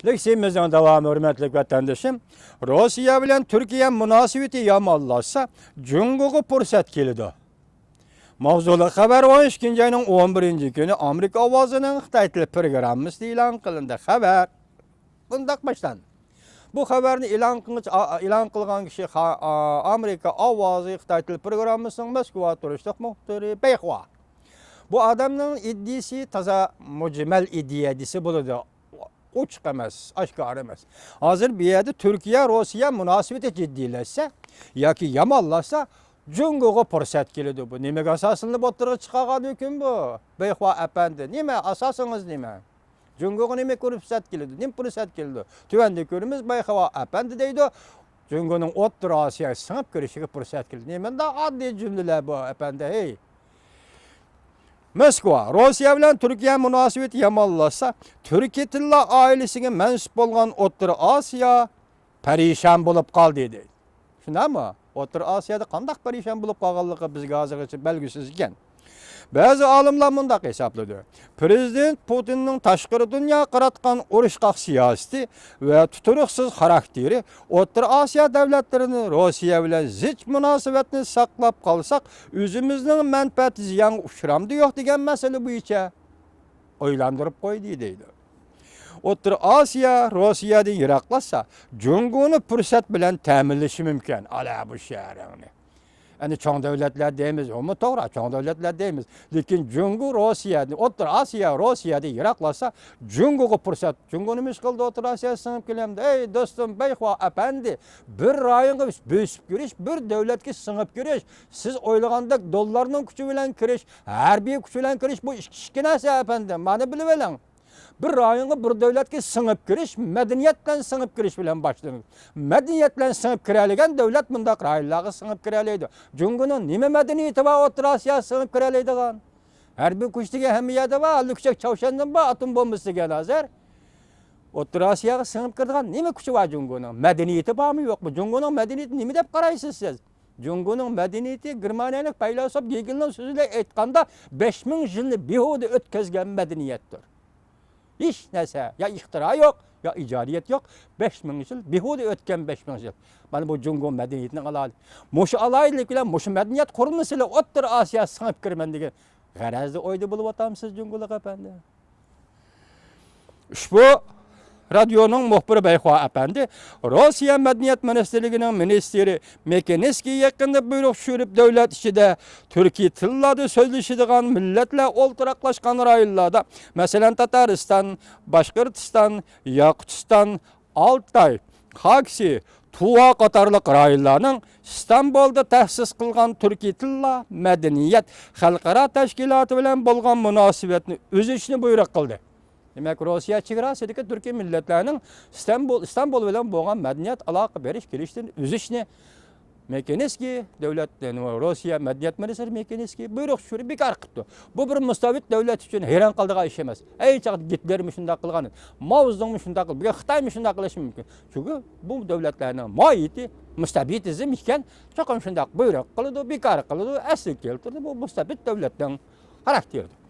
Leksimizden devam hürmetli vatandaşım. Rusya bilen Türkiye münasebeti yamanlaşsa Cumhur'a fırsat keldi. Mavzulu haber 12 ayının 11 günü Amerika Ovazı'nın Xitay tili programması ilan kılındı. Haber bundak başlandı. Bu haberini ilan kılgan kişi Amerika Ovazı Xitay tili programmasının Moskva turistlik muhtiri Beyxwa. Bu adamın iddiası taza mücmel iddiası buludu. Uçuk emez, aşkar emez. Hazır bir yerde Türkiye-Rusya münasebeti ciddileşse, ya ki yamallaşsa, Cumhur'a fırsat geldi bu. Nime asasını botlara çıkaran hüküm bu. Beyxwa efendi, nime asasınız nime? Cumhur'a nime fırsat geldi, nime fırsat geldi? Tüvendi körümüz Beyxwa efendi deydi. Cumhur'un Ottur Asya'ya sınıp görüşüge fırsat geldi. Nime de adli cümleler bu efendi, hey. Moskva, Rusya bilen Türkiye münasebeti yamanlaşsa, Türkiye tilli ailesine mensup bolgan Ottur Asya perişan bulup kaldı dedi. Şuna mı? Ottur Asya'da qandaq perişan bulup kalganlığı bizge azıcık belgisiz iken. Bazı alimler mundaq hesapladı. Prezident Putin'nin taşqırı dünya qaratqan uruşqaq siyaseti ve tuturuqsız karakteri Ottur Asya devletlerini Rusya bilen zich münasebetini saklap kalsak, özümüzün menfaati ziyan uçuramdı yok degen mesele bu içe oylandırıp koydu deydi. Ottur Asya Rusya'dan yiraklaşsa, Cumhur'unu fırsat bilen təminleşi mümkün. Ala bu şehrini. Yani çoğun devletler deyimiz, o mu doğru? Çoğun devletler deyimiz. Lakin Cumhur Rusya'da, Ottur Asya Rusya'da yiraklaşsa, Cumhur'a fırsat. Cumhur'unu kıldı Ottur Asya'ya sınıp gelemdi. Ey dostum Beyxwa efendi, bir rayonga bösüp giriş, bir devletke sınıp giriş. Siz oylaganda dollarının küçü bilen giriş, harbiy küçü bilen giriş, bu işkinesi efendim. Bana bilivelen. Bir rayonga bir devletke sınıp giriş, medeniyetle sınıp giriş bilen başlanır. Medeniyetle sınıp gireligen devlet mundaq rayonlarga sınıp gireliydi. Cumhur'un nime medeniyeti var Ottur Asya sınıp gireliydi gan? Her bir kuştige hemiyede var, lükçek çavşandan var, atom bombası gel hazır. Ottur Asya'ga sınıp girdigan nime kuşu var Cumhur'un? Medeniyeti var mı yok mu? Cumhur'un medeniyeti nime dep qaraysız siz? Cumhur'un medeniyeti Germaniyalık paylasop Gegel'in sözüyle aytqanda 5000 yılını behude ötközgen medeniyettir. Hiç neyse ya ihtira yok ya icariyet yok. 5000 yıl behude ötken 5000 yıl. Bana bu Cumhur medeniyetini alaylı. Muşu alaylık ile muşu medeniyet kurulmasıyla Ottur Asya sınıp girmen degen garazda oydu bulup atamsız Cumhur'luk efendi. Bu radyonun muhbiri Beyxwa efendi, Rusya Medeniyet Ministerliğinin ministeri Mekeneski yakında buyruk şürüp devlet içinde Türkiye tillada sözleşidigan milletler olturaklaşkan rayonlarda, mesela Tataristan, Başkırtistan, Yakutistan, Altay, Xaksi, Tuva qatarlıq rayonlarının İstanbul'da tahsis kılgan Türkiye tilla medeniyet xalqara teşkilatı bilen bolgan münasebetini öz işini buyruk kıldı. Demek Rusya çevrasındaki Türkiye milletlerinin İstanbul bilen boğan medeniyet alaka beriş geliştiğini üzüşünü Mekeneski devletlerini Rusya medeniyet ministeri Mekeneski buyruk şuri bekar kıptı. Bu bir müstabit devlet için heyran kaldığı iş emez. Ey çağıt Hitler'miş şunda kılganı, Mao'nun şunda kıl, bir Xitay'mış şunda kılışı mümkün. Çünkü bu devletlerinin muayiti müstabitizm iken çok şunda buyruk kılıdı, bekar kılıdı, esir keltirdi. Bu müstabit devletten karakterdi.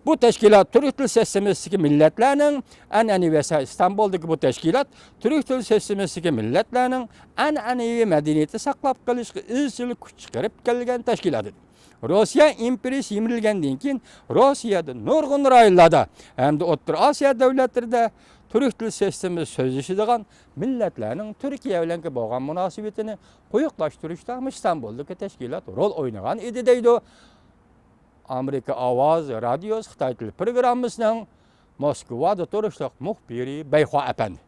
Bu teşkilat Türk Dil Seslemesi'ndeki milletlerinin en İstanbul'daki bu teşkilat Türk Dil Seslemesi'ndeki milletlerinin en medeniyeti saklap kalışkı izcil kuch çıkarıp gelgen teşkilatıdır. Rusya imperiyası yemirilgenden keyin Rusya'da nurgun rayonlarda hem de Ottur Asya devletlerinde Türk Dil Seslemesi sözleşidigan milletlerinin Türkiye bilen bolgan münasebetini quyuqlaştırışta İstanbul'daki teşkilat rol oynagan idi deydi. Amerika Avaz Radyosu Xitay tili programmasının Moskvada turuşluq muhbiri Beyxwa efendi.